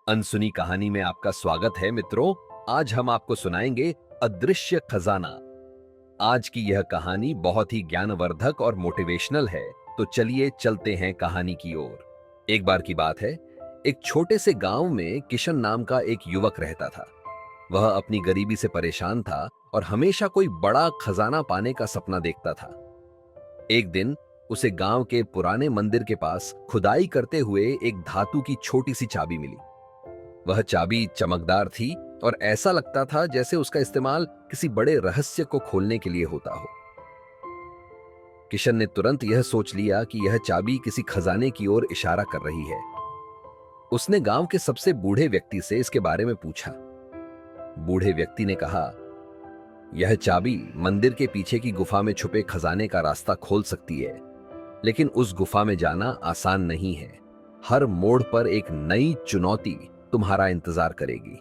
अनसुनी कहानी में आपका स्वागत है मित्रों। आज हम आपको सुनाएंगे अदृश्य खजाना। आज की यह कहानी बहुत ही ज्ञानवर्धक और मोटिवेशनल है। तो चलिए चलते हैं कहानी की ओर। एक बार की बात है, एक छोटे से गांव में किशन नाम का एक युवक रहता था। वह अपनी गरीबी से परेशान था और हमेशा कोई बड़ा खजाना पाने का सपना देखता था। एक दिन उसे गांव के पुराने मंदिर के पास खुदाई करते हुए एक धातु की छोटी सी चाबी मिली। वह चाबी चमकदार थी और ऐसा लगता था जैसे उसका इस्तेमाल किसी बड़े रहस्य को खोलने के लिए होता हो। किशन ने तुरंत यह सोच लिया कि यह चाबी किसी खजाने की ओर इशारा कर रही है। उसने गांव के सबसे बूढ़े व्यक्ति से इसके बारे में पूछा। बूढ़े व्यक्ति ने कहा, यह चाबी मंदिर के पीछे की गुफा में छुपे खजाने का रास्ता खोल सकती है, लेकिन उस गुफा में जाना आसान नहीं है। हर मोड़ पर एक नई चुनौती तुम्हारा इंतजार करेगी।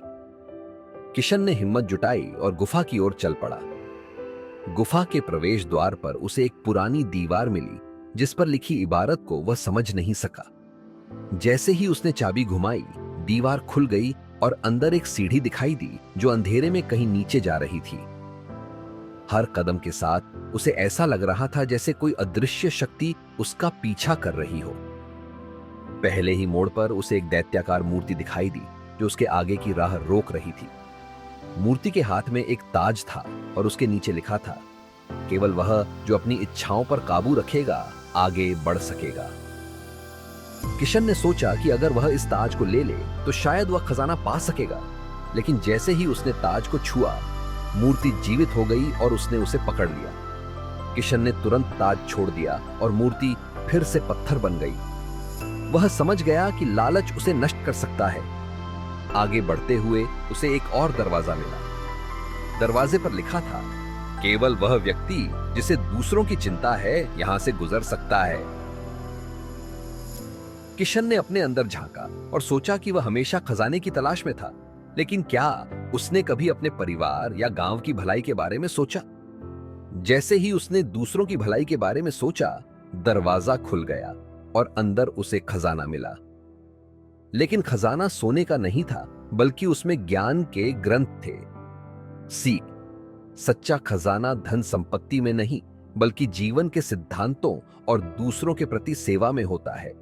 किशन ने हिम्मत जुटाई और गुफा की ओर चल पड़ा। गुफा के प्रवेश द्वार पर उसे एक पुरानी दीवार मिली जिस पर लिखी इबारत को वह समझ नहीं सका। जैसे ही उसने चाबी घुमाई, दीवार खुल गई और अंदर एक सीढ़ी दिखाई दी जो अंधेरे में कहीं नीचे जा रही थी। हर कदम के साथ उसे ऐसा लग रहा था जैसे कोई अदृश्य शक्ति उसका पीछा कर रही हो। पहले ही मोड़ पर उसे एक दैत्याकार मूर्ति दिखाई दी जो उसके आगे की राह रोक रही थी। मूर्ति के हाथ में एक ताज था और उसके नीचे लिखा था, केवल वह जो अपनी इच्छाओं पर काबू रखेगा आगे बढ़ सकेगा। किशन ने सोचा कि अगर वह इस ताज को ले तो शायद वह खजाना पा सकेगा, लेकिन जैसे ही उसने ताज को छुआ, मूर्ति जीवित हो गई और उसने उसे पकड़ लिया। किशन ने तुरंत ताज छोड़ दिया और मूर्ति फिर से पत्थर बन गई। वह समझ गया कि लालच उसे नष्ट कर सकता है। आगे बढ़ते हुए उसे एक और दरवाजा मिला। दरवाजे पर लिखा था, केवल वह व्यक्ति जिसे दूसरों की चिंता है यहां से गुजर सकता है। किशन ने अपने अंदर झांका और सोचा कि वह हमेशा खजाने की तलाश में था, लेकिन क्या उसने कभी अपने परिवार या गांव की भलाई के बारे में सोचा? जैसे ही उसने दूसरों की भलाई के बारे में सोचा, दरवाजा खुल गया और अंदर उसे खजाना मिला। लेकिन खजाना सोने का नहीं था, बल्कि उसमें ज्ञान के ग्रंथ थे। सीख, सच्चा खजाना धन संपत्ति में नहीं, बल्कि जीवन के सिद्धांतों और दूसरों के प्रति सेवा में होता है।